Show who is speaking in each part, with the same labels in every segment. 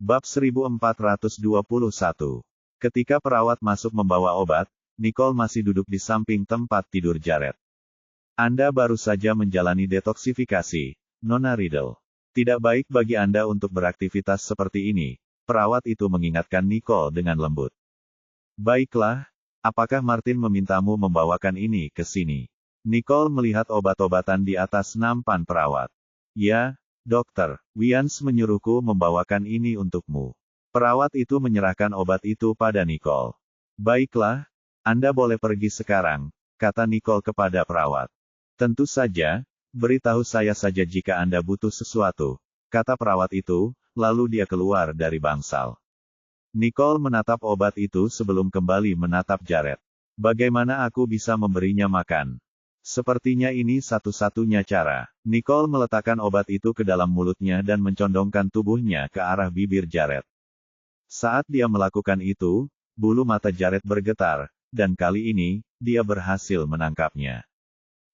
Speaker 1: Bab 1421. Ketika perawat masuk membawa obat, Nicole masih duduk di samping tempat tidur Jared. Anda baru saja menjalani detoksifikasi, Nona Riddle. Tidak baik bagi Anda untuk beraktivitas seperti ini, perawat itu mengingatkan Nicole dengan lembut. Baiklah, apakah Martin memintamu membawakan ini ke sini? Nicole melihat obat-obatan di atas nampan perawat. Ya, dokter, Wians menyuruhku membawakan ini untukmu. Perawat itu menyerahkan obat itu pada Nicole. Baiklah, Anda boleh pergi sekarang, kata Nicole kepada perawat. Tentu saja, beritahu saya saja jika Anda butuh sesuatu, kata perawat itu, lalu dia keluar dari bangsal. Nicole menatap obat itu sebelum kembali menatap Jared. Bagaimana aku bisa memberinya makan? Sepertinya ini satu-satunya cara. Nicole meletakkan obat itu ke dalam mulutnya dan mencondongkan tubuhnya ke arah bibir Jared. Saat dia melakukan itu, bulu mata Jared bergetar, dan kali ini, dia berhasil menangkapnya.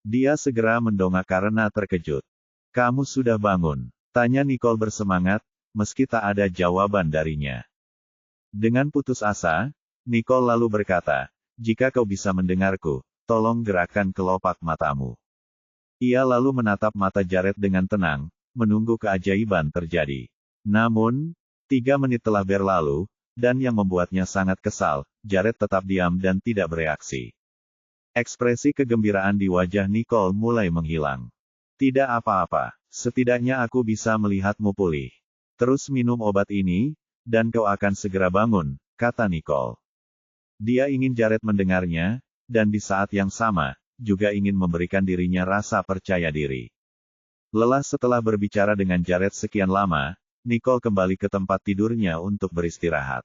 Speaker 1: Dia segera mendongak karena terkejut. Kamu sudah bangun? Tanya Nicole bersemangat, meski tak ada jawaban darinya. Dengan putus asa, Nicole lalu berkata, jika kau bisa mendengarku, tolong gerakkan kelopak matamu. Ia lalu menatap mata Jared dengan tenang, menunggu keajaiban terjadi. Namun, 3 menit telah berlalu, dan yang membuatnya sangat kesal, Jared tetap diam dan tidak bereaksi. Ekspresi kegembiraan di wajah Nicole mulai menghilang. Tidak apa-apa, setidaknya aku bisa melihatmu pulih. Terus minum obat ini, dan kau akan segera bangun, kata Nicole. Dia ingin Jared mendengarnya, dan di saat yang sama, juga ingin memberikan dirinya rasa percaya diri. Lelah setelah berbicara dengan Jared sekian lama, Nicole kembali ke tempat tidurnya untuk beristirahat.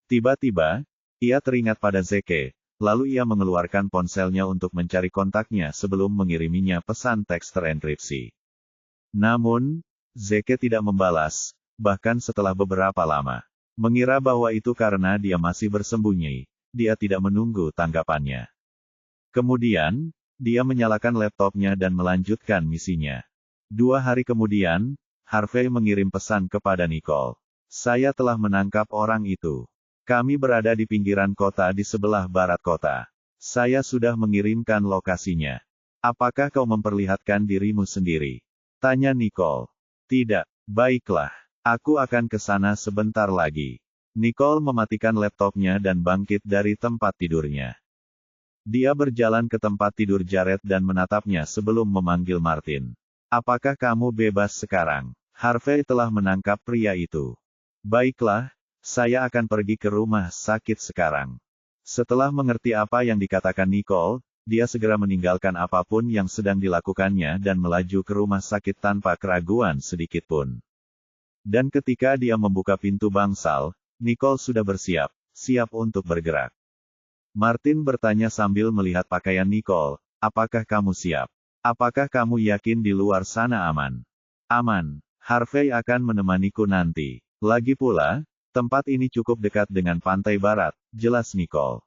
Speaker 1: Tiba-tiba, ia teringat pada Zeke, lalu ia mengeluarkan ponselnya untuk mencari kontaknya sebelum mengiriminya pesan teks terenkripsi. Namun, Zeke tidak membalas, bahkan setelah beberapa lama. Mengira bahwa itu karena dia masih bersembunyi, dia tidak menunggu tanggapannya. Kemudian, dia menyalakan laptopnya dan melanjutkan misinya. 2 hari kemudian, Harvey mengirim pesan kepada Nicole. Saya telah menangkap orang itu. Kami berada di pinggiran kota di sebelah barat kota. Saya sudah mengirimkan lokasinya. Apakah kau memperlihatkan dirimu sendiri? Tanya Nicole. Tidak, baiklah. Aku akan ke sana sebentar lagi. Nicole mematikan laptopnya dan bangkit dari tempat tidurnya. Dia berjalan ke tempat tidur Jared dan menatapnya sebelum memanggil Martin. Apakah kamu bebas sekarang? Harvey telah menangkap pria itu. Baiklah, saya akan pergi ke rumah sakit sekarang. Setelah mengerti apa yang dikatakan Nicole, dia segera meninggalkan apapun yang sedang dilakukannya dan melaju ke rumah sakit tanpa keraguan sedikitpun. Dan ketika dia membuka pintu bangsal, Nicole sudah bersiap, siap untuk bergerak. Martin bertanya sambil melihat pakaian Nicole, apakah kamu siap? Apakah kamu yakin di luar sana aman? Aman, Harvey akan menemaniku nanti. Lagi pula, tempat ini cukup dekat dengan pantai barat, jelas Nicole.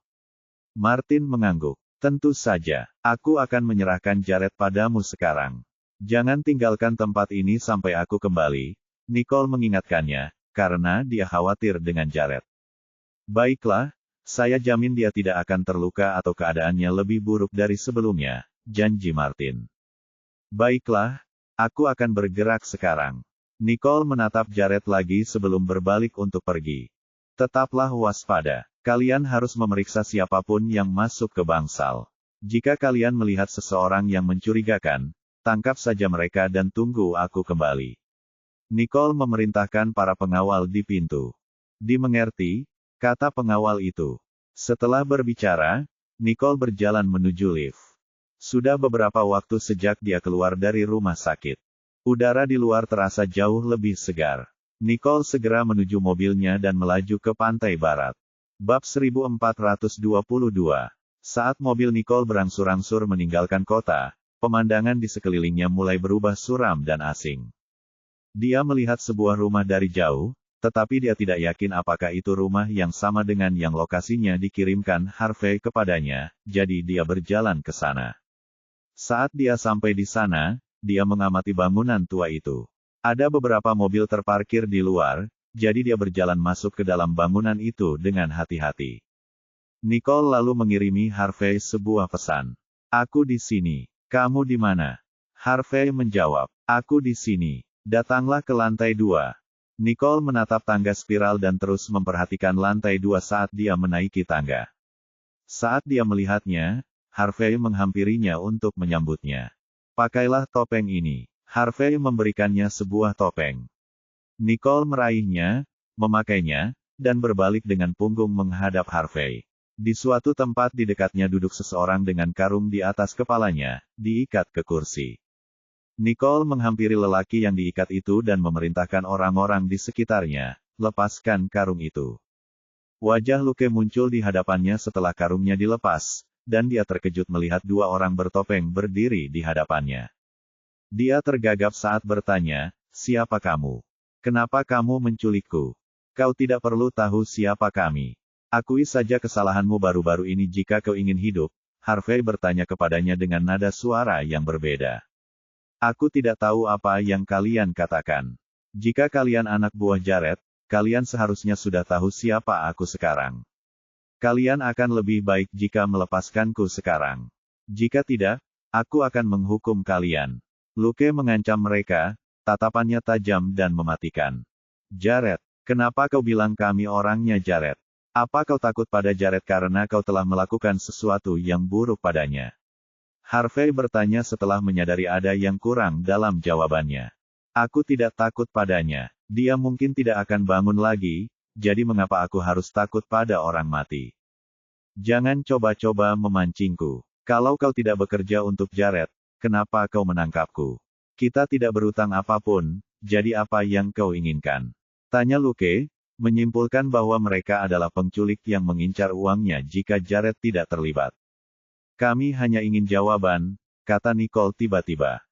Speaker 1: Martin mengangguk. Tentu saja, aku akan menyerahkan Jared padamu sekarang. Jangan tinggalkan tempat ini sampai aku kembali, Nicole mengingatkannya, karena dia khawatir dengan Jared. Baiklah, saya jamin dia tidak akan terluka atau keadaannya lebih buruk dari sebelumnya, janji Martin. Baiklah, aku akan bergerak sekarang. Nicole menatap Jared lagi sebelum berbalik untuk pergi. Tetaplah waspada. Kalian harus memeriksa siapapun yang masuk ke bangsal. Jika kalian melihat seseorang yang mencurigakan, tangkap saja mereka dan tunggu aku kembali. Nicole memerintahkan para pengawal di pintu. Dimengerti, kata pengawal itu. Setelah berbicara, Nicole berjalan menuju lift. Sudah beberapa waktu sejak dia keluar dari rumah sakit. Udara di luar terasa jauh lebih segar. Nicole segera menuju mobilnya dan melaju ke pantai barat. Bab 1422. Saat mobil Nicole berangsur-angsur meninggalkan kota, pemandangan di sekelilingnya mulai berubah suram dan asing. Dia melihat sebuah rumah dari jauh, tetapi dia tidak yakin apakah itu rumah yang sama dengan yang lokasinya dikirimkan Harvey kepadanya, jadi dia berjalan ke sana. Saat dia sampai di sana, dia mengamati bangunan tua itu. Ada beberapa mobil terparkir di luar, jadi dia berjalan masuk ke dalam bangunan itu dengan hati-hati. Nicole lalu mengirimi Harvey sebuah pesan. Aku di sini. Kamu di mana? Harvey menjawab, aku di sini. Datanglah ke lantai 2. Nicole menatap tangga spiral dan terus memperhatikan lantai 2 saat dia menaiki tangga. Saat dia melihatnya, Harvey menghampirinya untuk menyambutnya. Pakailah topeng ini. Harvey memberikannya sebuah topeng. Nicole meraihnya, memakainya, dan berbalik dengan punggung menghadap Harvey. Di suatu tempat di dekatnya duduk seseorang dengan karung di atas kepalanya, diikat ke kursi. Nicole menghampiri lelaki yang diikat itu dan memerintahkan orang-orang di sekitarnya, lepaskan karung itu. Wajah Luke muncul di hadapannya setelah karungnya dilepas, dan dia terkejut melihat dua orang bertopeng berdiri di hadapannya. Dia tergagap saat bertanya, siapa kamu? Kenapa kamu menculikku? Kau tidak perlu tahu siapa kami. Akui saja kesalahanmu baru-baru ini jika kau ingin hidup, Harvey bertanya kepadanya dengan nada suara yang berbeda. Aku tidak tahu apa yang kalian katakan. Jika kalian anak buah Jared, kalian seharusnya sudah tahu siapa aku sekarang. Kalian akan lebih baik jika melepaskanku sekarang. Jika tidak, aku akan menghukum kalian. Luke mengancam mereka, tatapannya tajam dan mematikan. Jared, kenapa kau bilang kami orangnya Jared? Apa kau takut pada Jared karena kau telah melakukan sesuatu yang buruk padanya? Harvey bertanya setelah menyadari ada yang kurang dalam jawabannya. Aku tidak takut padanya. Dia mungkin tidak akan bangun lagi, jadi mengapa aku harus takut pada orang mati? Jangan coba-coba memancingku. Kalau kau tidak bekerja untuk Jared, kenapa kau menangkapku? Kita tidak berutang apapun, jadi apa yang kau inginkan? Tanya Luke, menyimpulkan bahwa mereka adalah penculik yang mengincar uangnya jika Jared tidak terlibat. Kami hanya ingin jawaban, kata Nicole tiba-tiba.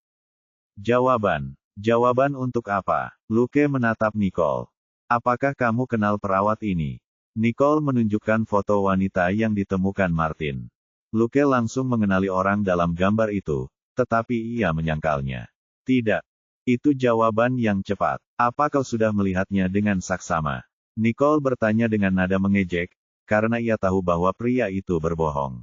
Speaker 1: Jawaban? Jawaban untuk apa? Luke menatap Nicole. Apakah kamu kenal perawat ini? Nicole menunjukkan foto wanita yang ditemukan Martin. Luke langsung mengenali orang dalam gambar itu, tetapi ia menyangkalnya. Tidak. Itu jawaban yang cepat. Apa kau sudah melihatnya dengan saksama? Nicole bertanya dengan nada mengejek, karena ia tahu bahwa pria itu berbohong.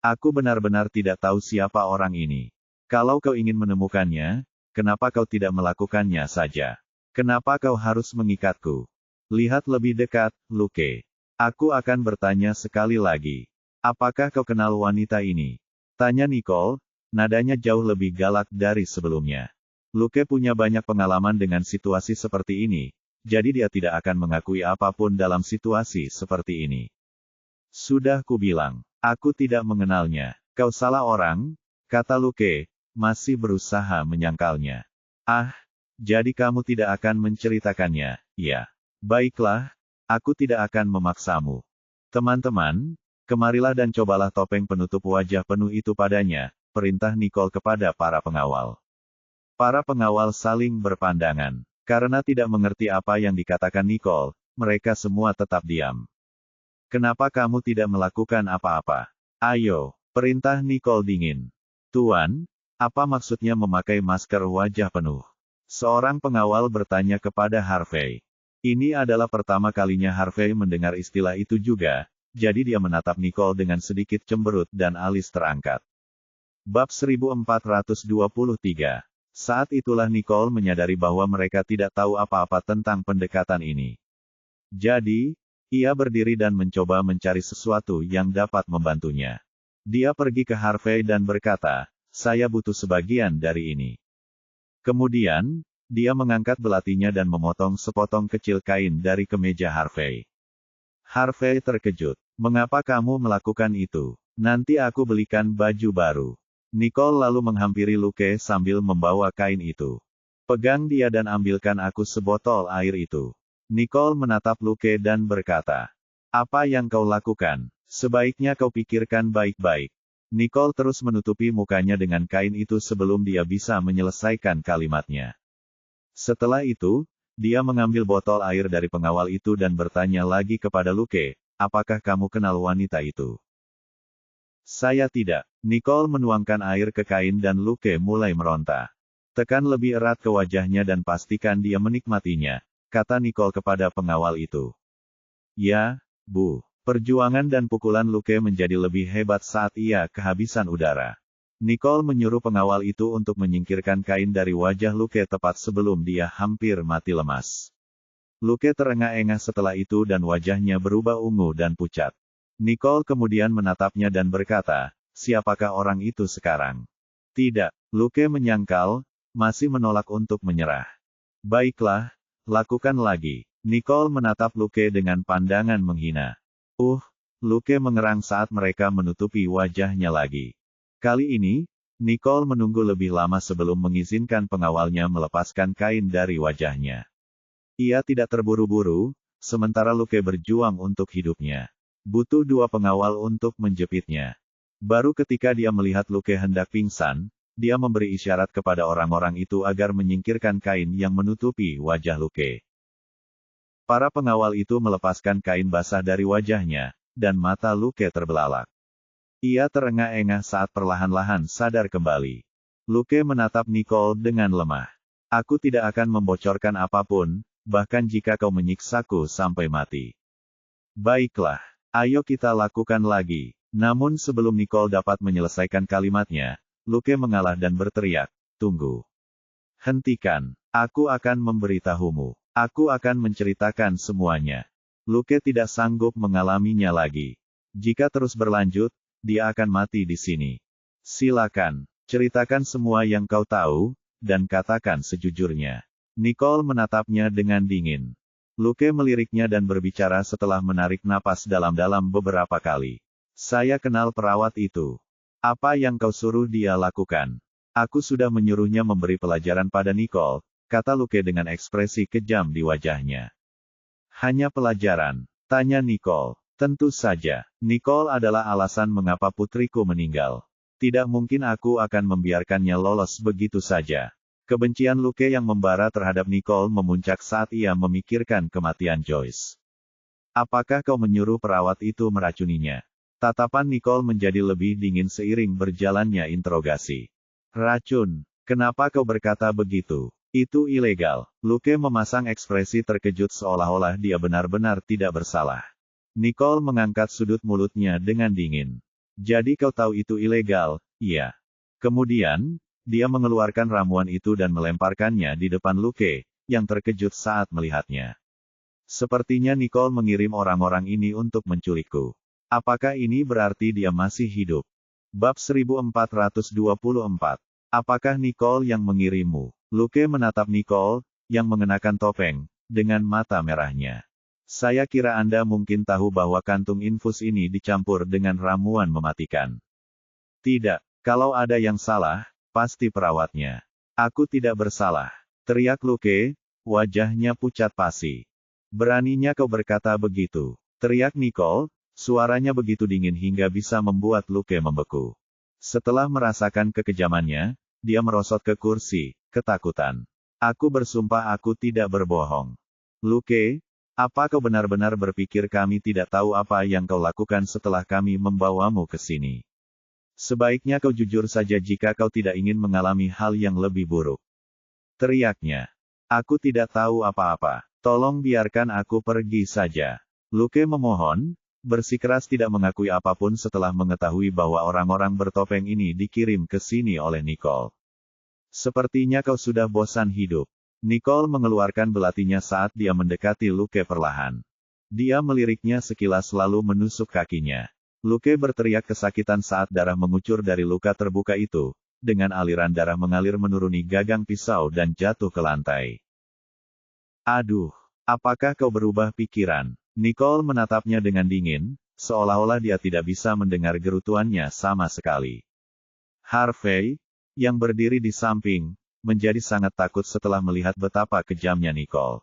Speaker 1: Aku benar-benar tidak tahu siapa orang ini. Kalau kau ingin menemukannya, kenapa kau tidak melakukannya saja? Kenapa kau harus mengikatku? Lihat lebih dekat, Luke. Aku akan bertanya sekali lagi. Apakah kau kenal wanita ini? Tanya Nicole, nadanya jauh lebih galak dari sebelumnya. Luke punya banyak pengalaman dengan situasi seperti ini, jadi dia tidak akan mengakui apapun dalam situasi seperti ini. Sudah kubilang, aku tidak mengenalnya. Kau salah orang, kata Luke, masih berusaha menyangkalnya. Ah, jadi kamu tidak akan menceritakannya, ya. Baiklah, aku tidak akan memaksamu. Teman-teman, kemarilah dan cobalah topeng penutup wajah penuh itu padanya, perintah Nicole kepada para pengawal. Para pengawal saling berpandangan. Karena tidak mengerti apa yang dikatakan Nicole, mereka semua tetap diam. Kenapa kamu tidak melakukan apa-apa? Ayo, perintah Nicole dingin. Tuan, apa maksudnya memakai masker wajah penuh? Seorang pengawal bertanya kepada Harvey. Ini adalah pertama kalinya Harvey mendengar istilah itu juga, jadi dia menatap Nicole dengan sedikit cemberut dan alis terangkat. Bab 1423. Saat itulah Nicole menyadari bahwa mereka tidak tahu apa-apa tentang pendekatan ini. Jadi, ia berdiri dan mencoba mencari sesuatu yang dapat membantunya. Dia pergi ke Harvey dan berkata, saya butuh sebagian dari ini. Kemudian, dia mengangkat belatinya dan memotong sepotong kecil kain dari kemeja Harvey. Harvey terkejut. Mengapa kamu melakukan itu? Nanti aku belikan baju baru. Nicole lalu menghampiri Luke sambil membawa kain itu. Pegang dia dan ambilkan aku sebotol air itu. Nicole menatap Luke dan berkata, apa yang kau lakukan? Sebaiknya kau pikirkan baik-baik. Nicole terus menutupi mukanya dengan kain itu sebelum dia bisa menyelesaikan kalimatnya. Setelah itu, dia mengambil botol air dari pengawal itu dan bertanya lagi kepada Luke, apakah kamu kenal wanita itu? Saya tidak. Nicole menuangkan air ke kain dan Luke mulai meronta. Tekan lebih erat ke wajahnya dan pastikan dia menikmatinya, kata Nicole kepada pengawal itu. Ya, Bu. Perjuangan dan pukulan Luke menjadi lebih hebat saat ia kehabisan udara. Nicole menyuruh pengawal itu untuk menyingkirkan kain dari wajah Luke tepat sebelum dia hampir mati lemas. Luke terengah-engah setelah itu dan wajahnya berubah ungu dan pucat. Nicole kemudian menatapnya dan berkata, siapakah orang itu sekarang? Tidak, Luke menyangkal, masih menolak untuk menyerah. Baiklah, lakukan lagi. Nicole menatap Luke dengan pandangan menghina. Luke mengerang saat mereka menutupi wajahnya lagi. Kali ini, Nicole menunggu lebih lama sebelum mengizinkan pengawalnya melepaskan kain dari wajahnya. Ia tidak terburu-buru, sementara Luke berjuang untuk hidupnya. Butuh 2 pengawal untuk menjepitnya. Baru ketika dia melihat Luke hendak pingsan, dia memberi isyarat kepada orang-orang itu agar menyingkirkan kain yang menutupi wajah Luke. Para pengawal itu melepaskan kain basah dari wajahnya, dan mata Luke terbelalak. Ia terengah-engah saat perlahan-lahan sadar kembali. Luke menatap Nicole dengan lemah. Aku tidak akan membocorkan apapun, bahkan jika kau menyiksaku sampai mati. Baiklah, ayo kita lakukan lagi. Namun sebelum Nicole dapat menyelesaikan kalimatnya, Luke mengalah dan berteriak, tunggu. Hentikan, aku akan memberitahumu. Aku akan menceritakan semuanya. Luke tidak sanggup mengalaminya lagi. Jika terus berlanjut, dia akan mati di sini. Silakan, ceritakan semua yang kau tahu, dan katakan sejujurnya. Nicole menatapnya dengan dingin. Luke meliriknya dan berbicara setelah menarik napas dalam-dalam beberapa kali. Saya kenal perawat itu. Apa yang kau suruh dia lakukan? Aku sudah menyuruhnya memberi pelajaran pada Nicole, kata Luke dengan ekspresi kejam di wajahnya. Hanya pelajaran? Tanya Nicole. Tentu saja, Nicole adalah alasan mengapa putriku meninggal. Tidak mungkin aku akan membiarkannya lolos begitu saja. Kebencian Luke yang membara terhadap Nicole memuncak saat ia memikirkan kematian Joyce. Apakah kau menyuruh perawat itu meracuninya? Tatapan Nicole menjadi lebih dingin seiring berjalannya interogasi. Racun? Kenapa kau berkata begitu? Itu ilegal. Luke memasang ekspresi terkejut seolah-olah dia benar-benar tidak bersalah. Nicole mengangkat sudut mulutnya dengan dingin. Jadi kau tahu itu ilegal, iya. Kemudian, dia mengeluarkan ramuan itu dan melemparkannya di depan Luke, yang terkejut saat melihatnya. Sepertinya Nicole mengirim orang-orang ini untuk menculikku. Apakah ini berarti dia masih hidup? Bab 1424. Apakah Nicole yang mengirimmu? Luke menatap Nicole, yang mengenakan topeng, dengan mata merahnya. Saya kira Anda mungkin tahu bahwa kantung infus ini dicampur dengan ramuan mematikan. Tidak, kalau ada yang salah, pasti perawatnya. Aku tidak bersalah. Teriak Luke, wajahnya pucat pasi. Beraninya kau berkata begitu. Teriak Nicole, suaranya begitu dingin hingga bisa membuat Luke membeku. Setelah merasakan kekejamannya, dia merosot ke kursi, ketakutan. Aku bersumpah aku tidak berbohong. Luke, apa kau benar-benar berpikir kami tidak tahu apa yang kau lakukan setelah kami membawamu ke sini? Sebaiknya kau jujur saja jika kau tidak ingin mengalami hal yang lebih buruk. Teriaknya. Aku tidak tahu apa-apa. Tolong biarkan aku pergi saja. Luke memohon, bersikeras tidak mengakui apapun setelah mengetahui bahwa orang-orang bertopeng ini dikirim ke sini oleh Nicole. Sepertinya kau sudah bosan hidup. Nicole mengeluarkan belatinya saat dia mendekati Luke perlahan. Dia meliriknya sekilas lalu menusuk kakinya. Luke berteriak kesakitan saat darah mengucur dari luka terbuka itu, dengan aliran darah mengalir menuruni gagang pisau dan jatuh ke lantai. Aduh, apakah kau berubah pikiran? Nicole menatapnya dengan dingin, seolah-olah dia tidak bisa mendengar gerutuannya sama sekali. Harvey, yang berdiri di samping, menjadi sangat takut setelah melihat betapa kejamnya Nicole.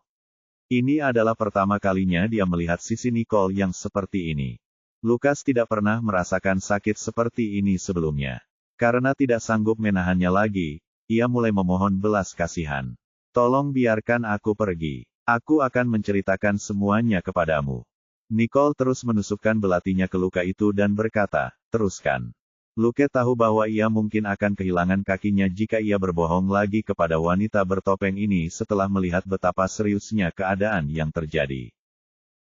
Speaker 1: Ini adalah pertama kalinya dia melihat sisi Nicole yang seperti ini. Lucas tidak pernah merasakan sakit seperti ini sebelumnya. Karena tidak sanggup menahannya lagi, ia mulai memohon belas kasihan. Tolong biarkan aku pergi. Aku akan menceritakan semuanya kepadamu. Nicole terus menusukkan belatinya ke luka itu dan berkata, teruskan. Luke tahu bahwa ia mungkin akan kehilangan kakinya jika ia berbohong lagi kepada wanita bertopeng ini setelah melihat betapa seriusnya keadaan yang terjadi.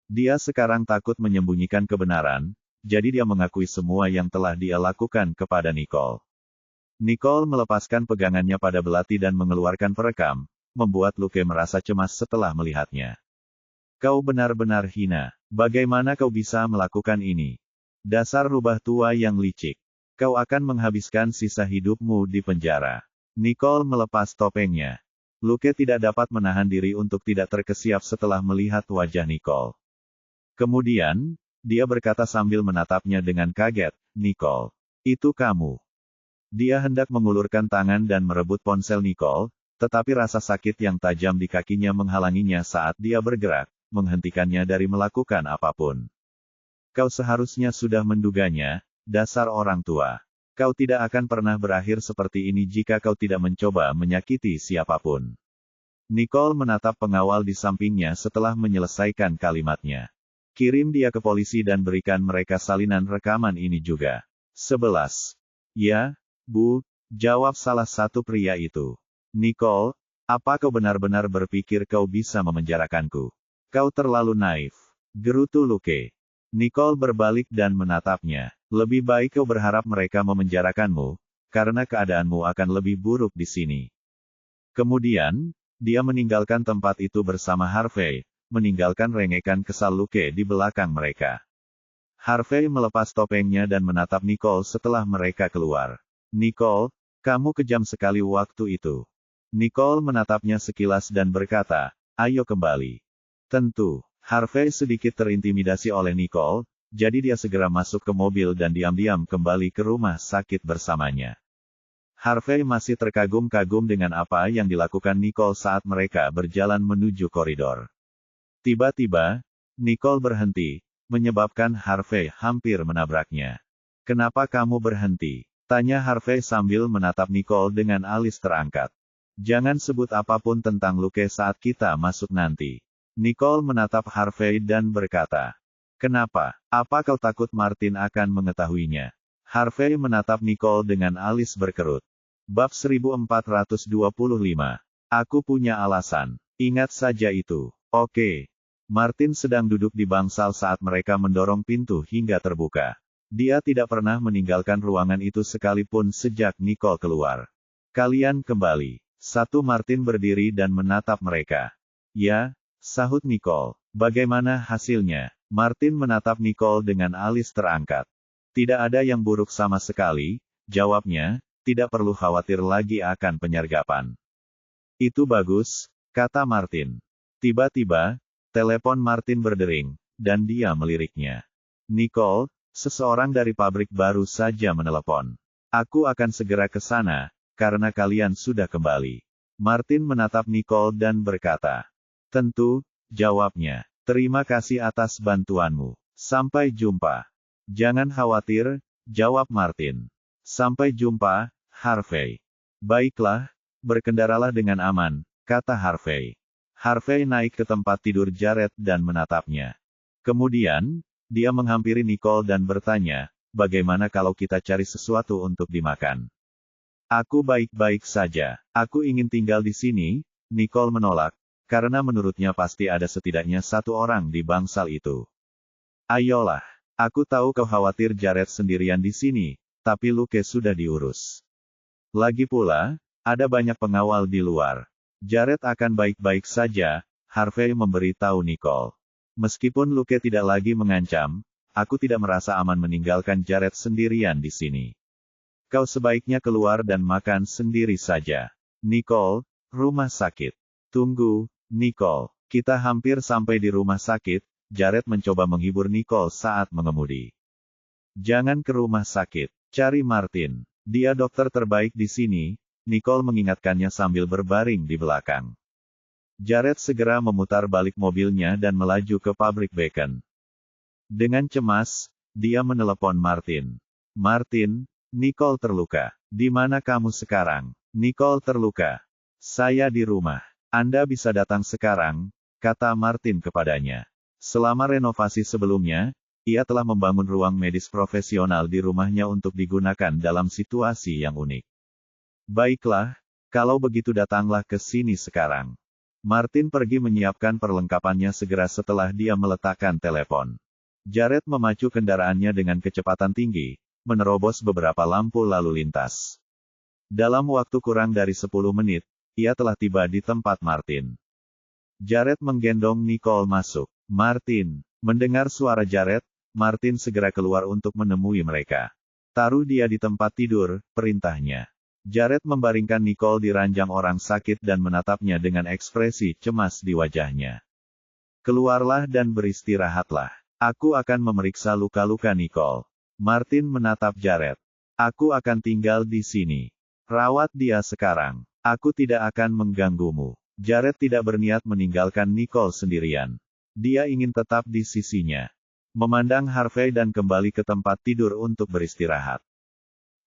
Speaker 1: Dia sekarang takut menyembunyikan kebenaran, jadi dia mengakui semua yang telah dia lakukan kepada Nicole. Nicole melepaskan pegangannya pada belati dan mengeluarkan perekam, membuat Luke merasa cemas setelah melihatnya. Kau benar-benar hina. Bagaimana kau bisa melakukan ini? Dasar rubah tua yang licik. Kau akan menghabiskan sisa hidupmu di penjara. Nicole melepas topengnya. Luke tidak dapat menahan diri untuk tidak terkesiap setelah melihat wajah Nicole. Kemudian, dia berkata sambil menatapnya dengan kaget, "Nicole, itu kamu." Dia hendak mengulurkan tangan dan merebut ponsel Nicole, tetapi rasa sakit yang tajam di kakinya menghalanginya saat dia bergerak, menghentikannya dari melakukan apapun. Kau seharusnya sudah menduganya, dasar orang tua. Kau tidak akan pernah berakhir seperti ini jika kau tidak mencoba menyakiti siapapun. Nicole menatap pengawal di sampingnya setelah menyelesaikan kalimatnya. Kirim dia ke polisi dan berikan mereka salinan rekaman ini juga. 11. Ya, Bu, jawab salah satu pria itu. Nicole, apa kau benar-benar berpikir kau bisa memenjarakanku? Kau terlalu naif. Gerutu Luke. Nicole berbalik dan menatapnya. Lebih baik kau berharap mereka memenjarakanmu, karena keadaanmu akan lebih buruk di sini. Kemudian, dia meninggalkan tempat itu bersama Harvey, meninggalkan rengekan kesal Luke di belakang mereka. Harvey melepas topengnya dan menatap Nicole setelah mereka keluar. Nicole, kamu kejam sekali waktu itu. Nicole menatapnya sekilas dan berkata, ayo kembali. Tentu, Harvey sedikit terintimidasi oleh Nicole, jadi dia segera masuk ke mobil dan diam-diam kembali ke rumah sakit bersamanya. Harvey masih terkagum-kagum dengan apa yang dilakukan Nicole saat mereka berjalan menuju koridor. Tiba-tiba, Nicole berhenti, menyebabkan Harvey hampir menabraknya. Kenapa kamu berhenti? Tanya Harvey sambil menatap Nicole dengan alis terangkat. Jangan sebut apapun tentang Luke saat kita masuk nanti. Nicole menatap Harvey dan berkata, kenapa? Apa kau takut Martin akan mengetahuinya? Harvey menatap Nicole dengan alis berkerut. Bab 1425. Aku punya alasan. Ingat saja itu. Oke. Martin sedang duduk di bangsal saat mereka mendorong pintu hingga terbuka. Dia tidak pernah meninggalkan ruangan itu sekalipun sejak Nicole keluar. Kalian kembali. Martin berdiri dan menatap mereka. Ya, sahut Nicole. Bagaimana hasilnya? Martin menatap Nicole dengan alis terangkat. Tidak ada yang buruk sama sekali, jawabnya, tidak perlu khawatir lagi akan penyergapan. Itu bagus, kata Martin. Tiba-tiba, telepon Martin berdering, dan dia meliriknya. Nicole, seseorang dari pabrik baru saja menelepon. Aku akan segera ke sana, karena kalian sudah kembali. Martin menatap Nicole dan berkata. Tentu, jawabnya. Terima kasih atas bantuanmu. Sampai jumpa. Jangan khawatir, jawab Martin. Sampai jumpa, Harvey. Baiklah, berkendaralah dengan aman, kata Harvey. Harvey naik ke tempat tidur Jared dan menatapnya. Kemudian, dia menghampiri Nicole dan bertanya, bagaimana kalau kita cari sesuatu untuk dimakan? Aku baik-baik saja. Aku ingin tinggal di sini, Nicole menolak. Karena menurutnya pasti ada setidaknya satu orang di bangsal itu. Ayolah, aku tahu kau khawatir Jared sendirian di sini, tapi Luke sudah diurus. Lagi pula, ada banyak pengawal di luar. Jared akan baik-baik saja, Harvey memberitahu Nicole. Meskipun Luke tidak lagi mengancam, aku tidak merasa aman meninggalkan Jared sendirian di sini. Kau sebaiknya keluar dan makan sendiri saja. Nicole, rumah sakit. Tunggu, Nicole, kita hampir sampai di rumah sakit, Jared mencoba menghibur Nicole saat mengemudi. Jangan ke rumah sakit, cari Martin. Dia dokter terbaik di sini, Nicole mengingatkannya sambil berbaring di belakang. Jared segera memutar balik mobilnya dan melaju ke pabrik bacon. Dengan cemas, dia menelepon Martin. Martin, Nicole terluka. Di mana kamu sekarang? Nicole terluka. Saya di rumah. Anda bisa datang sekarang, kata Martin kepadanya. Selama renovasi sebelumnya, ia telah membangun ruang medis profesional di rumahnya untuk digunakan dalam situasi yang unik. Baiklah, kalau begitu datanglah ke sini sekarang. Martin pergi menyiapkan perlengkapannya segera setelah dia meletakkan telepon. Jared memacu kendaraannya dengan kecepatan tinggi, menerobos beberapa lampu lalu lintas. Dalam waktu kurang dari 10 menit, ia telah tiba di tempat Martin. Jared menggendong Nicole masuk. Martin, mendengar suara Jared, Martin segera keluar untuk menemui mereka. Taruh dia di tempat tidur, perintahnya. Jared membaringkan Nicole di ranjang orang sakit dan menatapnya dengan ekspresi cemas di wajahnya. Keluarlah dan beristirahatlah. Aku akan memeriksa luka-luka Nicole. Martin menatap Jared. Aku akan tinggal di sini. Rawat dia sekarang. Aku tidak akan mengganggumu. Jared tidak berniat meninggalkan Nicole sendirian. Dia ingin tetap di sisinya. Memandang Harvey dan kembali ke tempat tidur untuk beristirahat.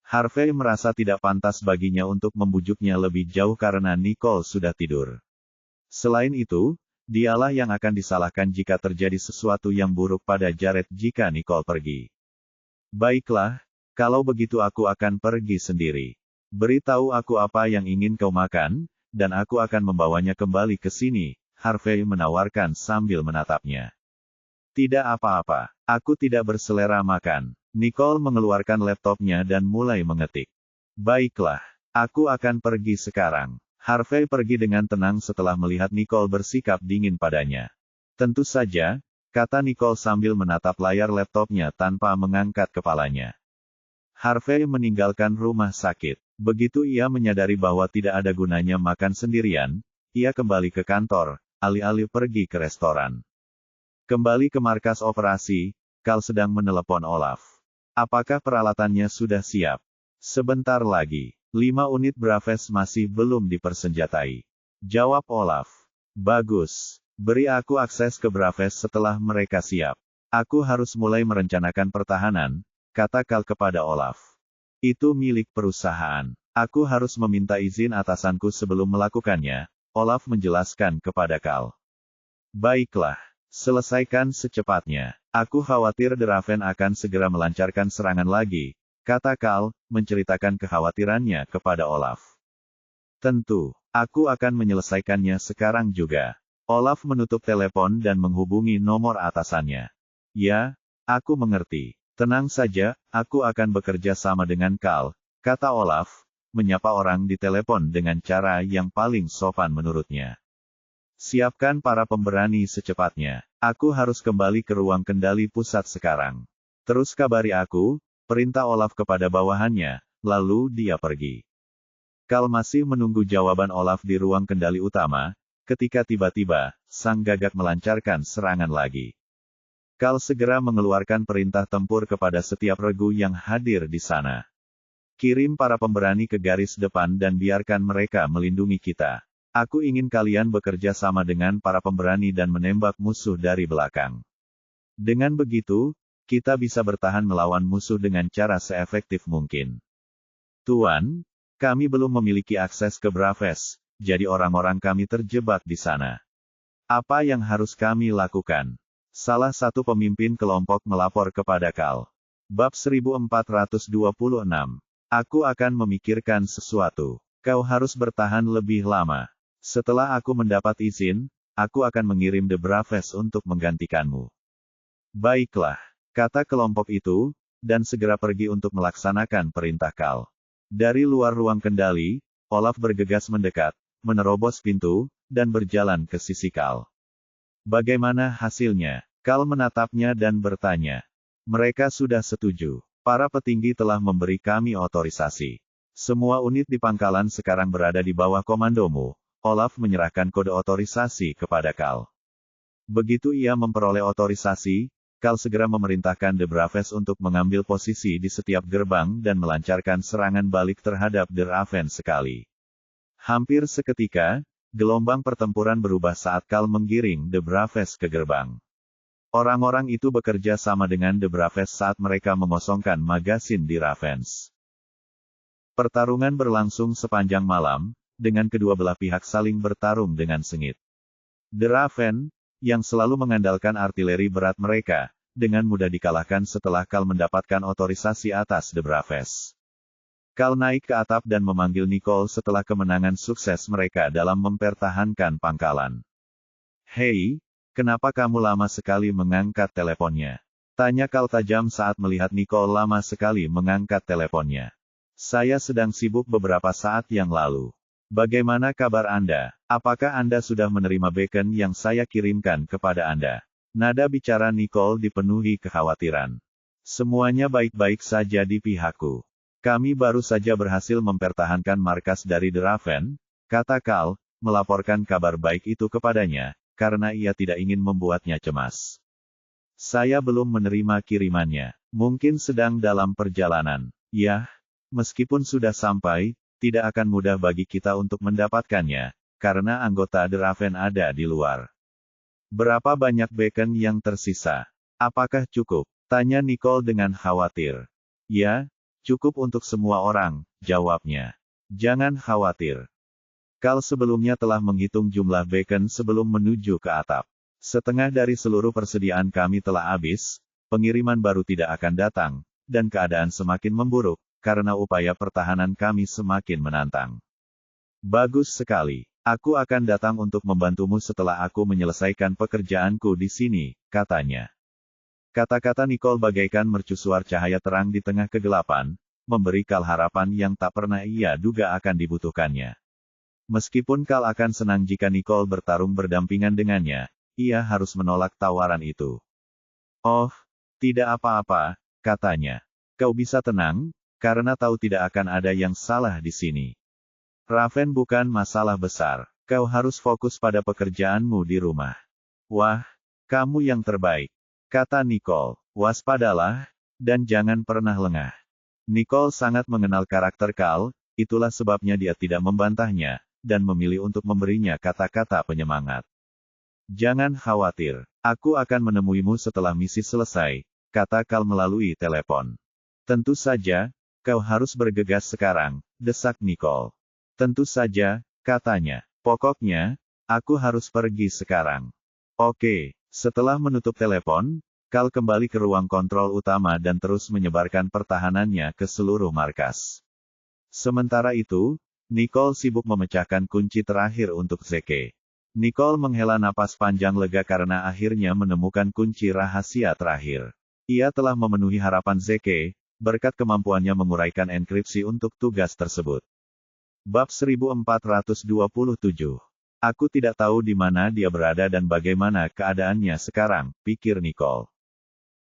Speaker 1: Harvey merasa tidak pantas baginya untuk membujuknya lebih jauh karena Nicole sudah tidur. Selain itu, dialah yang akan disalahkan jika terjadi sesuatu yang buruk pada Jared jika Nicole pergi. Baiklah, kalau begitu aku akan pergi sendiri. Beritahu aku apa yang ingin kau makan, dan aku akan membawanya kembali ke sini, Harvey menawarkan sambil menatapnya. Tidak apa-apa, aku tidak berselera makan. Nicole mengeluarkan laptopnya dan mulai mengetik. Baiklah, aku akan pergi sekarang. Harvey pergi dengan tenang setelah melihat Nicole bersikap dingin padanya. Tentu saja, kata Nicole sambil menatap layar laptopnya tanpa mengangkat kepalanya. Harvey meninggalkan rumah sakit. Begitu ia menyadari bahwa tidak ada gunanya makan sendirian, ia kembali ke kantor, alih-alih pergi ke restoran. Kembali ke markas operasi, Cal sedang menelepon Olaf. Apakah peralatannya sudah siap? Sebentar lagi. 5 unit Braves masih belum dipersenjatai. Jawab Olaf. Bagus. Beri aku akses ke Braves setelah mereka siap. Aku harus mulai merencanakan pertahanan, kata Cal kepada Olaf. Itu milik perusahaan. Aku harus meminta izin atasanku sebelum melakukannya, Olaf menjelaskan kepada Cal. Baiklah. Selesaikan secepatnya. Aku khawatir The Raven akan segera melancarkan serangan lagi, kata Cal, menceritakan kekhawatirannya kepada Olaf. Tentu, aku akan menyelesaikannya sekarang juga. Olaf menutup telepon dan menghubungi nomor atasannya. Ya, aku mengerti. Tenang saja, aku akan bekerja sama dengan Cal, kata Olaf, menyapa orang di telepon dengan cara yang paling sopan menurutnya. Siapkan para pemberani secepatnya. Aku harus kembali ke ruang kendali pusat sekarang. Terus kabari aku, perintah Olaf kepada bawahannya, lalu dia pergi. Cal masih menunggu jawaban Olaf di ruang kendali utama, ketika tiba-tiba, sang gagak melancarkan serangan lagi. Cal segera mengeluarkan perintah tempur kepada setiap regu yang hadir di sana. Kirim para pemberani ke garis depan dan biarkan mereka melindungi kita. Aku ingin kalian bekerja sama dengan para pemberani dan menembak musuh dari belakang. Dengan begitu, kita bisa bertahan melawan musuh dengan cara seefektif mungkin. Tuan, kami belum memiliki akses ke Braves, jadi orang-orang kami terjebak di sana. Apa yang harus kami lakukan? Salah satu pemimpin kelompok melapor kepada Cal. Bab 1426. Aku akan memikirkan sesuatu. Kau harus bertahan lebih lama. Setelah aku mendapat izin, aku akan mengirim The Braves untuk menggantikanmu. Baiklah, kata kelompok itu, dan segera pergi untuk melaksanakan perintah Cal. Dari luar ruang kendali, Olaf bergegas mendekat, menerobos pintu, dan berjalan ke sisi Cal. Bagaimana hasilnya? Cal menatapnya dan bertanya. Mereka sudah setuju. Para petinggi telah memberi kami otorisasi. Semua unit di pangkalan sekarang berada di bawah komandomu. Olaf menyerahkan kode otorisasi kepada Cal. Begitu ia memperoleh otorisasi, Cal segera memerintahkan The Braves untuk mengambil posisi di setiap gerbang dan melancarkan serangan balik terhadap The Raven sekali. Hampir seketika, gelombang pertempuran berubah saat Cal menggiring The Braves ke gerbang. Orang-orang itu bekerja sama dengan The Braves saat mereka mengosongkan magasin di Ravens. Pertarungan berlangsung sepanjang malam, dengan kedua belah pihak saling bertarung dengan sengit. The Raven, yang selalu mengandalkan artileri berat mereka, dengan mudah dikalahkan setelah Kal mendapatkan otorisasi atas The Braves. Kal naik ke atap dan memanggil Nicole setelah kemenangan sukses mereka dalam mempertahankan pangkalan. "Hei, kenapa kamu lama sekali mengangkat teleponnya?" tanya Kal tajam saat melihat Nicole lama sekali mengangkat teleponnya. "Saya sedang sibuk beberapa saat yang lalu. Bagaimana kabar Anda? Apakah Anda sudah menerima bacon yang saya kirimkan kepada Anda?" Nada bicara Nicole dipenuhi kekhawatiran. "Semuanya baik-baik saja di pihakku. Kami baru saja berhasil mempertahankan markas dari The Raven," kata Kal, melaporkan kabar baik itu kepadanya, karena ia tidak ingin membuatnya cemas. "Saya belum menerima kirimannya. Mungkin sedang dalam perjalanan. Yah, meskipun sudah sampai, tidak akan mudah bagi kita untuk mendapatkannya, karena anggota The Raven ada di luar." "Berapa banyak bacon yang tersisa? Apakah cukup?" tanya Nicole dengan khawatir. "Ya, cukup untuk semua orang," jawabnya. "Jangan khawatir. Kal sebelumnya telah menghitung jumlah bacon sebelum menuju ke atap. Setengah dari seluruh persediaan kami telah habis, pengiriman baru tidak akan datang, dan keadaan semakin memburuk, karena upaya pertahanan kami semakin menantang." "Bagus sekali. Aku akan datang untuk membantumu setelah aku menyelesaikan pekerjaanku di sini," katanya. Kata-kata Nicole bagaikan mercusuar cahaya terang di tengah kegelapan, memberi Kal harapan yang tak pernah ia duga akan dibutuhkannya. Meskipun Kal akan senang jika Nicole bertarung berdampingan dengannya, ia harus menolak tawaran itu. "Oh, tidak apa-apa," katanya. "Kau bisa tenang, karena tahu tidak akan ada yang salah di sini. Raven bukan masalah besar. Kau harus fokus pada pekerjaanmu di rumah." "Wah, kamu yang terbaik," kata Nicole. "Waspadalah, dan jangan pernah lengah." Nicole sangat mengenal karakter Kal, itulah sebabnya dia tidak membantahnya, dan memilih untuk memberinya kata-kata penyemangat. "Jangan khawatir. Aku akan menemuimu setelah misi selesai," kata Kal melalui telepon. "Tentu saja, kau harus bergegas sekarang," desak Nicole. "Tentu saja," katanya. "Pokoknya, aku harus pergi sekarang." "Oke." Setelah menutup telepon, Kal kembali ke ruang kontrol utama dan terus menyebarkan pertahanannya ke seluruh markas. Sementara itu, Nicole sibuk memecahkan kunci terakhir untuk Zeke. Nicole menghela napas panjang lega karena akhirnya menemukan kunci rahasia terakhir. Ia telah memenuhi harapan Zeke, berkat kemampuannya menguraikan enkripsi untuk tugas tersebut. Bab 1427. "Aku tidak tahu di mana dia berada dan bagaimana keadaannya sekarang," pikir Nicole.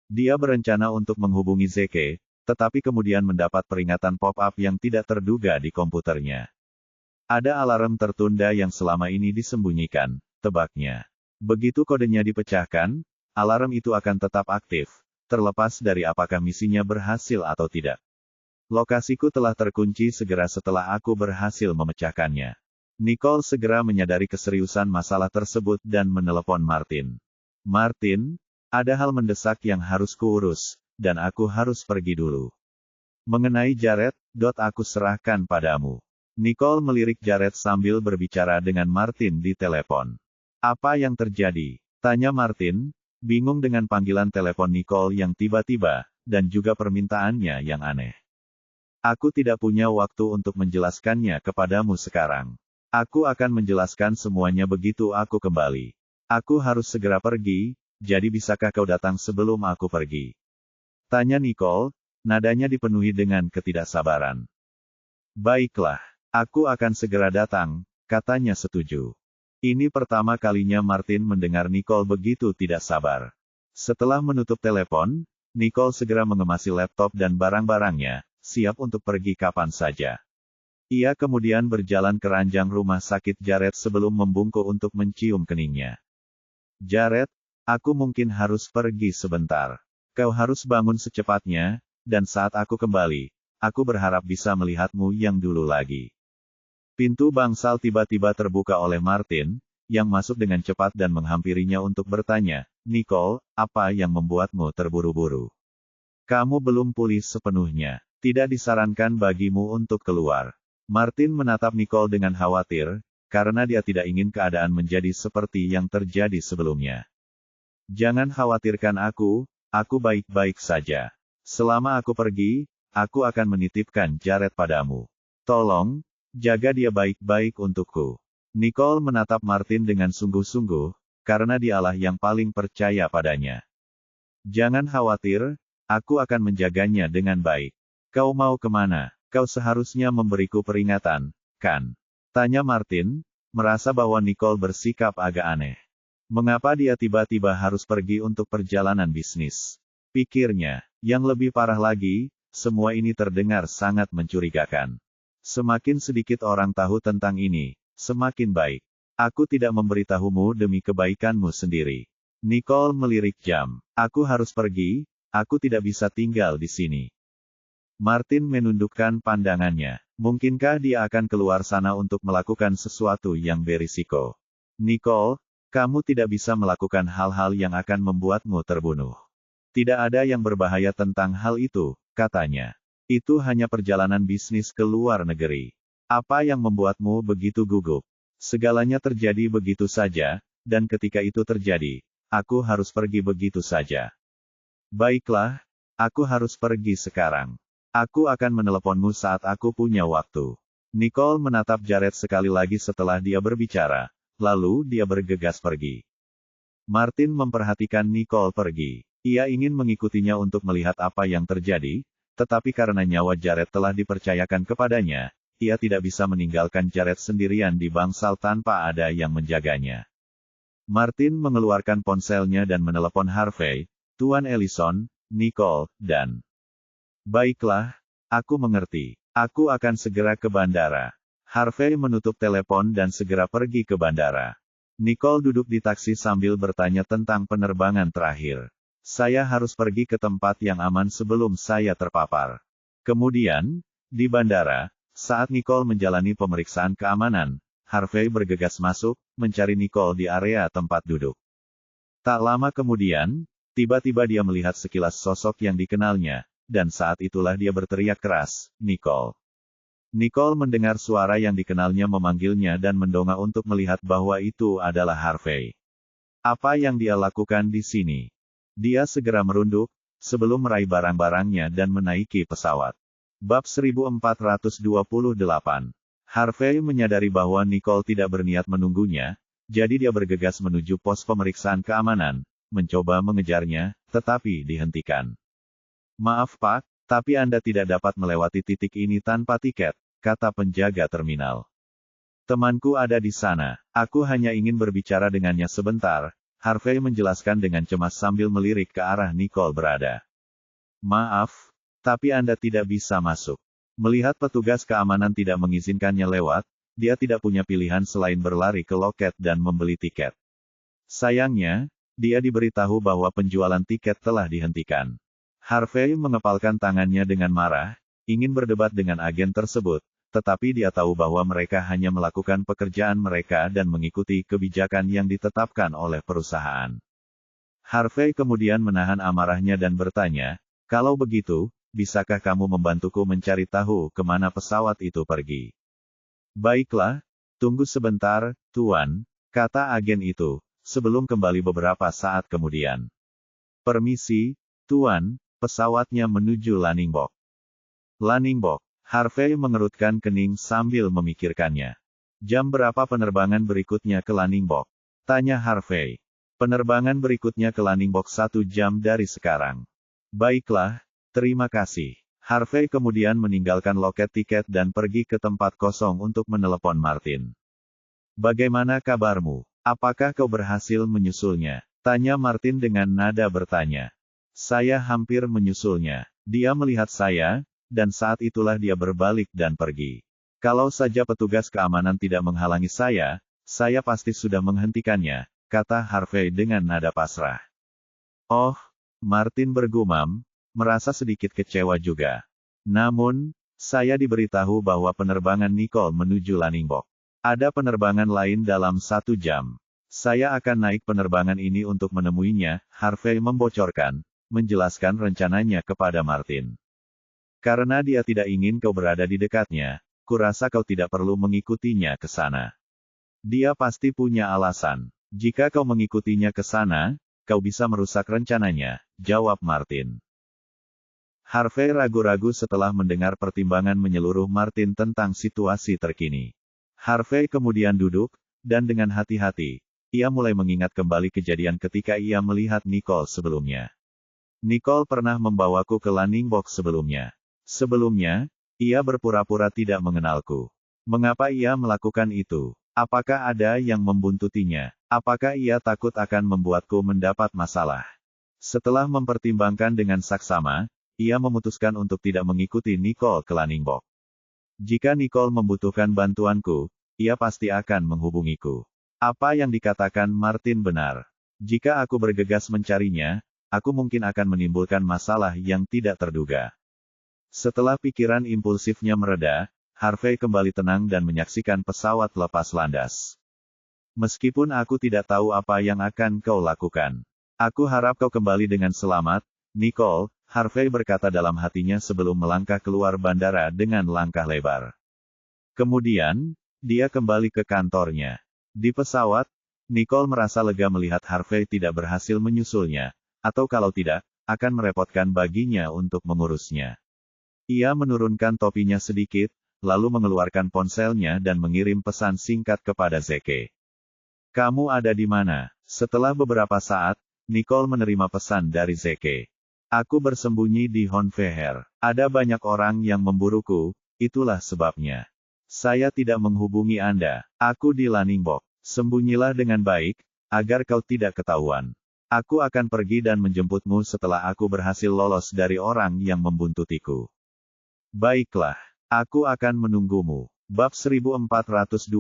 Speaker 1: Dia berencana untuk menghubungi Zeke, tetapi kemudian mendapat peringatan pop-up yang tidak terduga di komputernya. Ada alarm tertunda yang selama ini disembunyikan, tebaknya. Begitu kodenya dipecahkan, alarm itu akan tetap aktif, terlepas dari apakah misinya berhasil atau tidak. "Lokasiku telah terkunci segera setelah aku berhasil memecahkannya." Nicole segera menyadari keseriusan masalah tersebut dan menelepon Martin. "Martin, ada hal mendesak yang harus kuurus, dan aku harus pergi dulu. Mengenai Jared, aku serahkan padamu." Nicole melirik Jared sambil berbicara dengan Martin di telepon. "Apa yang terjadi?" tanya Martin, bingung dengan panggilan telepon Nicole yang tiba-tiba, dan juga permintaannya yang aneh. "Aku tidak punya waktu untuk menjelaskannya kepadamu sekarang. Aku akan menjelaskan semuanya begitu aku kembali. Aku harus segera pergi, jadi bisakah kau datang sebelum aku pergi?" tanya Nicole, nadanya dipenuhi dengan ketidaksabaran. "Baiklah, aku akan segera datang," katanya setuju. Ini pertama kalinya Martin mendengar Nicole begitu tidak sabar. Setelah menutup telepon, Nicole segera mengemasi laptop dan barang-barangnya, siap untuk pergi kapan saja. Ia kemudian berjalan ke ranjang rumah sakit Jared sebelum membungkuk untuk mencium keningnya. "Jared, aku mungkin harus pergi sebentar. Kau harus bangun secepatnya, dan saat aku kembali, aku berharap bisa melihatmu yang dulu lagi." Pintu bangsal tiba-tiba terbuka oleh Martin, yang masuk dengan cepat dan menghampirinya untuk bertanya, "Nicole, apa yang membuatmu terburu-buru? Kamu belum pulih sepenuhnya. Tidak disarankan bagimu untuk keluar." Martin menatap Nicole dengan khawatir, karena dia tidak ingin keadaan menjadi seperti yang terjadi sebelumnya. "Jangan khawatirkan aku aku baik-baik saja. Selama aku pergi, aku akan menitipkan Jared padamu. Tolong, jaga dia baik-baik untukku. Nicole menatap Martin dengan sungguh-sungguh, karena dialah yang paling percaya padanya. Jangan khawatir, aku akan menjaganya dengan baik. Kau mau kemana? Kau seharusnya memberiku peringatan, kan? Tanya Martin, merasa bahwa Nicole bersikap agak aneh. Mengapa dia tiba-tiba harus pergi untuk perjalanan bisnis? Pikirnya, yang lebih parah lagi, semua ini terdengar sangat mencurigakan. Semakin sedikit orang tahu tentang ini, semakin baik. Aku tidak memberitahumu demi kebaikanmu sendiri. Nicole melirik jam. Aku harus pergi, aku tidak bisa tinggal di sini. Martin menundukkan pandangannya. Mungkinkah dia akan keluar sana untuk melakukan sesuatu yang berisiko? Nicole, kamu tidak bisa melakukan hal-hal yang akan membuatmu terbunuh. Tidak ada yang berbahaya tentang hal itu, katanya. Itu hanya perjalanan bisnis ke luar negeri. Apa yang membuatmu begitu gugup? Segalanya terjadi begitu saja, dan ketika itu terjadi, aku harus pergi begitu saja. Baiklah, aku harus pergi sekarang. Aku akan meneleponmu saat aku punya waktu. Nicole menatap Jared sekali lagi setelah dia berbicara, lalu dia bergegas pergi. Martin memperhatikan Nicole pergi. Ia ingin mengikutinya untuk melihat apa yang terjadi, tetapi karena nyawa Jared telah dipercayakan kepadanya, ia tidak bisa meninggalkan Jared sendirian di bangsal tanpa ada yang menjaganya. Martin mengeluarkan ponselnya dan menelepon Harvey, Tuan Ellison, Nicole, dan... Baiklah, aku mengerti. Aku akan segera ke bandara. Harvey menutup telepon dan segera pergi ke bandara. Nicole duduk di taksi sambil bertanya tentang penerbangan terakhir. Saya harus pergi ke tempat yang aman sebelum saya terpapar. Kemudian, di bandara, saat Nicole menjalani pemeriksaan keamanan, Harvey bergegas masuk, mencari Nicole di area tempat duduk. Tak lama kemudian, tiba-tiba dia melihat sekilas sosok yang dikenalnya, dan saat itulah dia berteriak keras, Nicole. Nicole mendengar suara yang dikenalnya memanggilnya dan mendongak untuk melihat bahwa itu adalah Harvey. Apa yang dia lakukan di sini? Dia segera merunduk, sebelum meraih barang-barangnya dan menaiki pesawat. Bab 1428. Harvey menyadari bahwa Nicole tidak berniat menunggunya, jadi dia bergegas menuju pos pemeriksaan keamanan, mencoba mengejarnya, tetapi dihentikan. Maaf Pak, tapi Anda tidak dapat melewati titik ini tanpa tiket, kata penjaga terminal. Temanku ada di sana, aku hanya ingin berbicara dengannya sebentar, Harvey menjelaskan dengan cemas sambil melirik ke arah Nicole berada. Maaf, tapi Anda tidak bisa masuk. Melihat petugas keamanan tidak mengizinkannya lewat, dia tidak punya pilihan selain berlari ke loket dan membeli tiket. Sayangnya, dia diberitahu bahwa penjualan tiket telah dihentikan. Harvey mengepalkan tangannya dengan marah, ingin berdebat dengan agen tersebut, tetapi dia tahu bahwa mereka hanya melakukan pekerjaan mereka dan mengikuti kebijakan yang ditetapkan oleh perusahaan. Harvey kemudian menahan amarahnya dan bertanya, kalau begitu, bisakah kamu membantuku mencari tahu kemana pesawat itu pergi? Baiklah, tunggu sebentar, Tuan, kata agen itu, sebelum kembali beberapa saat kemudian. Permisi, Tuan, pesawatnya menuju Laningbok. Laningbok. Harvey mengerutkan kening sambil memikirkannya. Jam berapa penerbangan berikutnya ke Laningbok? Tanya Harvey. Penerbangan berikutnya ke Laningbok 1 jam dari sekarang. Baiklah, terima kasih. Harvey kemudian meninggalkan loket tiket dan pergi ke tempat kosong untuk menelepon Martin. Bagaimana kabarmu? Apakah kau berhasil menyusulnya? Tanya Martin dengan nada bertanya. Saya hampir menyusulnya. Dia melihat saya, dan saat itulah dia berbalik dan pergi. Kalau saja petugas keamanan tidak menghalangi saya pasti sudah menghentikannya, kata Harvey dengan nada pasrah. Oh, Martin bergumam, merasa sedikit kecewa juga. Namun, saya diberitahu bahwa penerbangan Nicole menuju Laningbok. Ada penerbangan lain dalam 1 jam. Saya akan naik penerbangan ini untuk menemuinya, Harvey membocorkan, menjelaskan rencananya kepada Martin. Karena dia tidak ingin kau berada di dekatnya, kurasa kau tidak perlu mengikutinya ke sana. Dia pasti punya alasan. Jika kau mengikutinya ke sana, kau bisa merusak rencananya, jawab Martin. Harvey ragu-ragu setelah mendengar pertimbangan menyeluruh Martin tentang situasi terkini. Harvey kemudian duduk, dan dengan hati-hati, ia mulai mengingat kembali kejadian ketika ia melihat Nicole sebelumnya. Nicole pernah membawaku ke landing box sebelumnya. Sebelumnya, ia berpura-pura tidak mengenalku. Mengapa ia melakukan itu? Apakah ada yang membuntutinya? Apakah ia takut akan membuatku mendapat masalah? Setelah mempertimbangkan dengan saksama, ia memutuskan untuk tidak mengikuti Nicole ke landing box. Jika Nicole membutuhkan bantuanku, ia pasti akan menghubungiku. Apa yang dikatakan Martin benar. Jika aku bergegas mencarinya, aku mungkin akan menimbulkan masalah yang tidak terduga. Setelah pikiran impulsifnya mereda, Harvey kembali tenang dan menyaksikan pesawat lepas landas. Meskipun aku tidak tahu apa yang akan kau lakukan. Aku harap kau kembali dengan selamat, Nicole, Harvey berkata dalam hatinya sebelum melangkah keluar bandara dengan langkah lebar. Kemudian, dia kembali ke kantornya. Di pesawat, Nicole merasa lega melihat Harvey tidak berhasil menyusulnya, atau kalau tidak, akan merepotkan baginya untuk mengurusnya. Ia menurunkan topinya sedikit, lalu mengeluarkan ponselnya dan mengirim pesan singkat kepada Zeke. Kamu ada di mana? Setelah beberapa saat, Nicole menerima pesan dari Zeke. Aku bersembunyi di Honveher. Ada banyak orang yang memburuku, itulah sebabnya. Saya tidak menghubungi Anda. Aku di landing box. Sembunyilah dengan baik, agar kau tidak ketahuan. Aku akan pergi dan menjemputmu setelah aku berhasil lolos dari orang yang membuntutiku. Baiklah. Aku akan menunggumu. Bab 1429.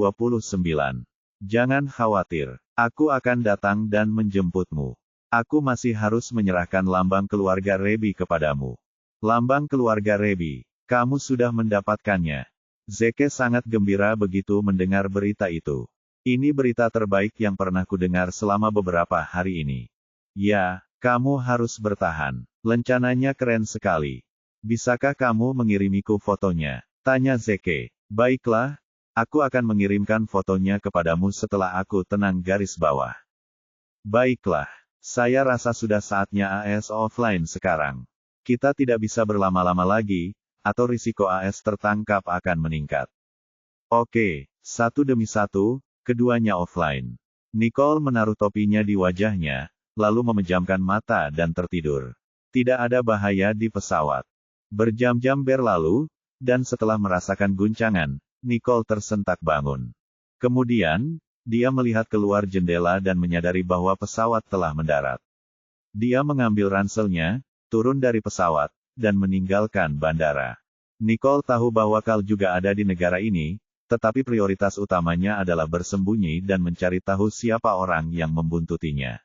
Speaker 1: Jangan khawatir. Aku akan datang dan menjemputmu. Aku masih harus menyerahkan lambang keluarga Rebi kepadamu. Lambang keluarga Rebi. Kamu sudah mendapatkannya. Zeke sangat gembira begitu mendengar berita itu. Ini berita terbaik yang pernah kudengar selama beberapa hari ini. Ya, kamu harus bertahan. Rencananya keren sekali. Bisakah kamu mengirimiku fotonya? Tanya Zeke. Baiklah, aku akan mengirimkan fotonya kepadamu setelah aku tenang garis bawah. Baiklah, saya rasa sudah saatnya AS offline sekarang. Kita tidak bisa berlama-lama lagi, atau risiko AS tertangkap akan meningkat. Oke, satu demi satu, keduanya offline. Nicole menaruh topinya di wajahnya, lalu memejamkan mata dan tertidur. Tidak ada bahaya di pesawat. Berjam-jam berlalu, dan setelah merasakan guncangan, Nicole tersentak bangun. Kemudian, dia melihat keluar jendela dan menyadari bahwa pesawat telah mendarat. Dia mengambil ranselnya, turun dari pesawat, dan meninggalkan bandara. Nicole tahu bahwa Kal juga ada di negara ini, tetapi prioritas utamanya adalah bersembunyi dan mencari tahu siapa orang yang membuntutinya.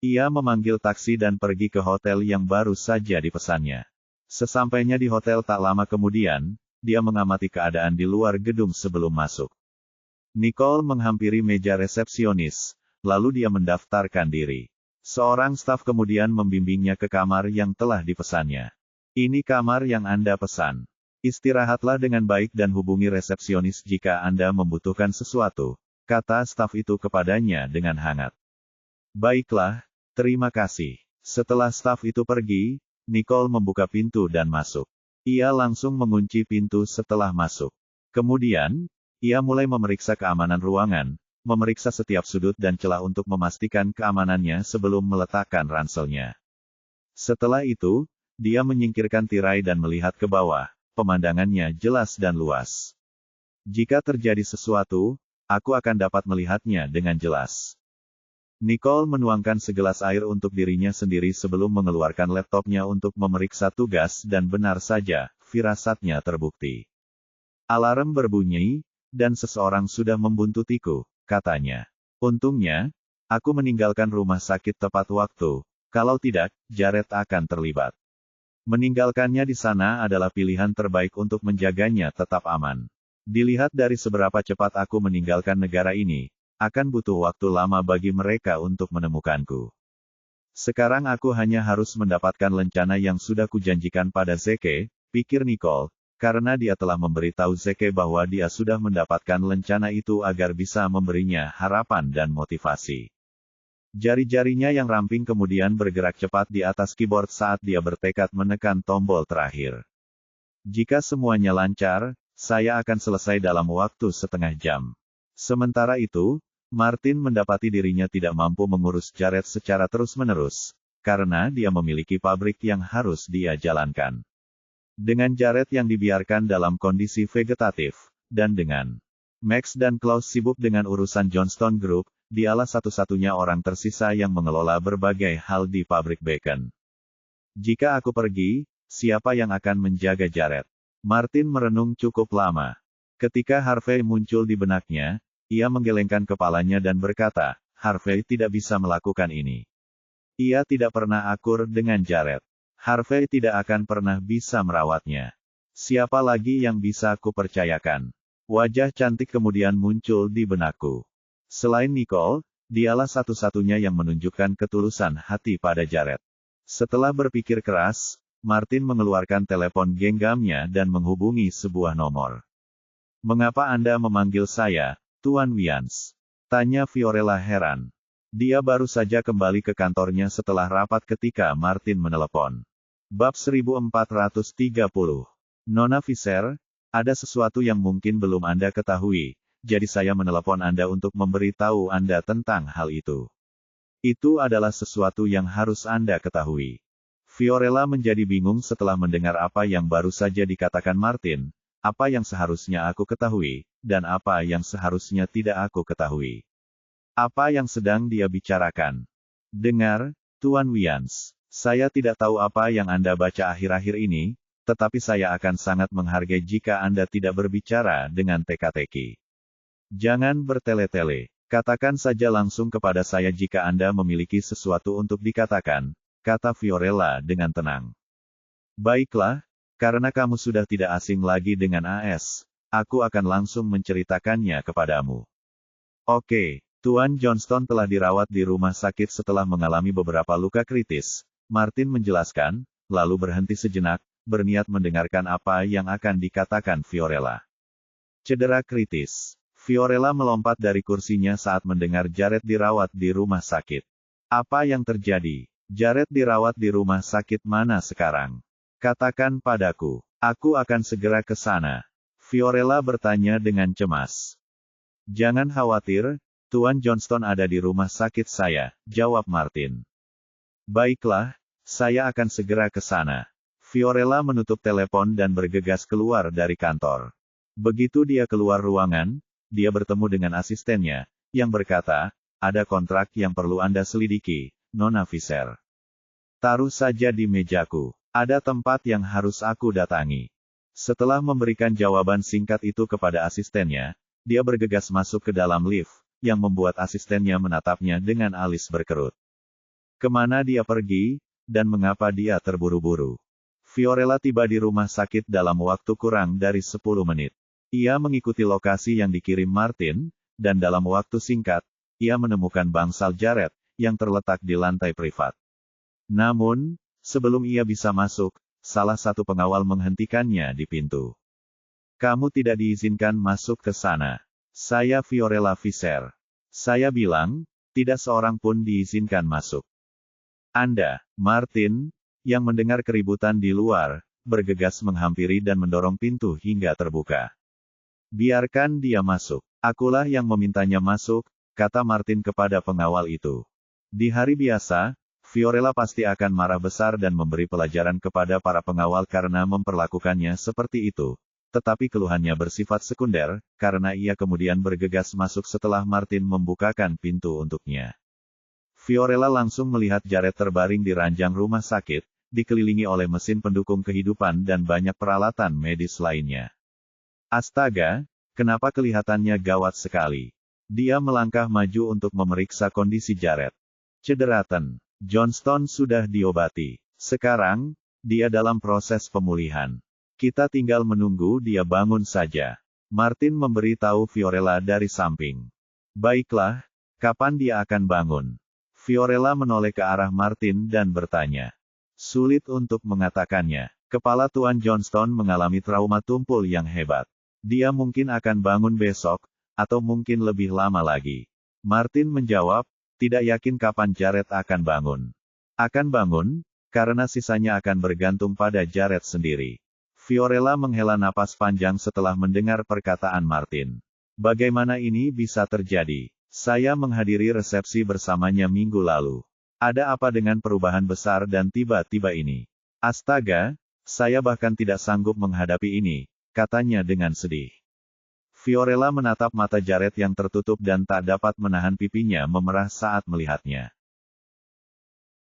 Speaker 1: Ia memanggil taksi dan pergi ke hotel yang baru saja dipesannya. Sesampainya di hotel tak lama kemudian, dia mengamati keadaan di luar gedung sebelum masuk. Nicole menghampiri meja resepsionis, lalu dia mendaftarkan diri. Seorang staf kemudian membimbingnya ke kamar yang telah dipesannya. Ini kamar yang Anda pesan. Istirahatlah dengan baik dan hubungi resepsionis jika Anda membutuhkan sesuatu, kata staf itu kepadanya dengan hangat. Baiklah, terima kasih. Setelah staf itu pergi, Nicole membuka pintu dan masuk. Ia langsung mengunci pintu setelah masuk. Kemudian, ia mulai memeriksa keamanan ruangan, memeriksa setiap sudut dan celah untuk memastikan keamanannya sebelum meletakkan ranselnya. Setelah itu, dia menyingkirkan tirai dan melihat ke bawah, pemandangannya jelas dan luas. Jika terjadi sesuatu, aku akan dapat melihatnya dengan jelas. Nicole menuangkan segelas air untuk dirinya sendiri sebelum mengeluarkan laptopnya untuk memeriksa tugas dan benar saja, firasatnya terbukti. Alarm berbunyi, dan seseorang sudah membuntutiku, katanya. Untungnya, aku meninggalkan rumah sakit tepat waktu, kalau tidak, Jared akan terlibat. Meninggalkannya di sana adalah pilihan terbaik untuk menjaganya tetap aman. Dilihat dari seberapa cepat aku meninggalkan negara ini, akan butuh waktu lama bagi mereka untuk menemukanku. Sekarang aku hanya harus mendapatkan lencana yang sudah kujanjikan pada Zeke, pikir Nicole, karena dia telah memberitahu Zeke bahwa dia sudah mendapatkan lencana itu agar bisa memberinya harapan dan motivasi. Jari-jarinya yang ramping kemudian bergerak cepat di atas keyboard saat dia bertekad menekan tombol terakhir. Jika semuanya lancar, saya akan selesai dalam waktu setengah jam. Sementara itu, Martin mendapati dirinya tidak mampu mengurus Jared secara terus-menerus, karena dia memiliki pabrik yang harus dia jalankan. Dengan Jared yang dibiarkan dalam kondisi vegetatif, dan dengan Max dan Klaus sibuk dengan urusan Johnston Group, dialah satu-satunya orang tersisa yang mengelola berbagai hal di pabrik bacon. Jika aku pergi, siapa yang akan menjaga Jared? Martin merenung cukup lama. Ketika Harvey muncul di benaknya, ia menggelengkan kepalanya dan berkata, Harvey tidak bisa melakukan ini. Ia tidak pernah akur dengan Jared. Harvey tidak akan pernah bisa merawatnya. Siapa lagi yang bisa aku percayakan? Wajah cantik kemudian muncul di benakku. Selain Nicole, dialah satu-satunya yang menunjukkan ketulusan hati pada Jared. Setelah berpikir keras, Martin mengeluarkan telepon genggamnya dan menghubungi sebuah nomor. "Mengapa Anda memanggil saya, Tuan Wians?" tanya Fiorella heran. Dia baru saja kembali ke kantornya setelah rapat ketika Martin menelepon. Bab 1430. Nona Fisher, ada sesuatu yang mungkin belum Anda ketahui, jadi saya menelepon Anda untuk memberitahu Anda tentang hal itu. Itu adalah sesuatu yang harus Anda ketahui. Fiorella menjadi bingung setelah mendengar apa yang baru saja dikatakan Martin, apa yang seharusnya aku ketahui, dan apa yang seharusnya tidak aku ketahui. Apa yang sedang dia bicarakan? Dengar, Tuan Wians, saya tidak tahu apa yang Anda baca akhir-akhir ini, tetapi saya akan sangat menghargai jika Anda tidak berbicara dengan teka-teki. Jangan bertele-tele. Katakan saja langsung kepada saya jika Anda memiliki sesuatu untuk dikatakan, kata Fiorella dengan tenang. Baiklah, karena kamu sudah tidak asing lagi dengan AS, aku akan langsung menceritakannya kepadamu. Oke, Tuan Johnston telah dirawat di rumah sakit setelah mengalami beberapa luka kritis, Martin menjelaskan, lalu berhenti sejenak, berniat mendengarkan apa yang akan dikatakan Fiorella. Cedera kritis. Fiorella melompat dari kursinya saat mendengar Jared dirawat di rumah sakit. Apa yang terjadi? Jared dirawat di rumah sakit mana sekarang? Katakan padaku. Aku akan segera ke sana. Fiorella bertanya dengan cemas. Jangan khawatir, Tuan Johnston ada di rumah sakit saya, jawab Martin. Baiklah, saya akan segera ke sana. Fiorella menutup telepon dan bergegas keluar dari kantor. Begitu dia keluar ruangan, dia bertemu dengan asistennya, yang berkata, ada kontrak yang perlu Anda selidiki, Nona Fisher. Taruh saja di mejaku. Ada tempat yang harus aku datangi. Setelah memberikan jawaban singkat itu kepada asistennya, dia bergegas masuk ke dalam lift, yang membuat asistennya menatapnya dengan alis berkerut. Kemana dia pergi, dan mengapa dia terburu-buru? Fiorella tiba di rumah sakit dalam waktu kurang dari 10 menit. Ia mengikuti lokasi yang dikirim Martin, dan dalam waktu singkat, ia menemukan bangsal Jared, yang terletak di lantai privat. Namun, sebelum ia bisa masuk, salah satu pengawal menghentikannya di pintu. Kamu tidak diizinkan masuk ke sana. Saya Fiorella Fisher. Saya bilang, tidak seorang pun diizinkan masuk. Anda, Martin, yang mendengar keributan di luar, bergegas menghampiri dan mendorong pintu hingga terbuka. Biarkan dia masuk. Akulah yang memintanya masuk, kata Martin kepada pengawal itu. Di hari biasa, Fiorella pasti akan marah besar dan memberi pelajaran kepada para pengawal karena memperlakukannya seperti itu. Tetapi keluhannya bersifat sekunder, karena ia kemudian bergegas masuk setelah Martin membukakan pintu untuknya. Fiorella langsung melihat Jared terbaring di ranjang rumah sakit, dikelilingi oleh mesin pendukung kehidupan dan banyak peralatan medis lainnya. Astaga, kenapa kelihatannya gawat sekali? Dia melangkah maju untuk memeriksa kondisi Jared. Cederatan. Johnston sudah diobati. Sekarang, dia dalam proses pemulihan. Kita tinggal menunggu dia bangun saja. Martin memberi tahu Fiorella dari samping. Baiklah, kapan dia akan bangun? Fiorella menoleh ke arah Martin dan bertanya. Sulit untuk mengatakannya. Kepala Tuan Johnston mengalami trauma tumpul yang hebat. Dia mungkin akan bangun besok, atau mungkin lebih lama lagi. Martin menjawab, Tidak yakin kapan Jared akan bangun. Akan bangun, karena sisanya akan bergantung pada Jared sendiri. Fiorella menghela napas panjang setelah mendengar perkataan Martin. Bagaimana ini bisa terjadi? Saya menghadiri resepsi bersamanya minggu lalu. Ada apa dengan perubahan besar dan tiba-tiba ini? Astaga, saya bahkan tidak sanggup menghadapi ini, katanya dengan sedih. Fiorella menatap mata Jared yang tertutup dan tak dapat menahan pipinya memerah saat melihatnya.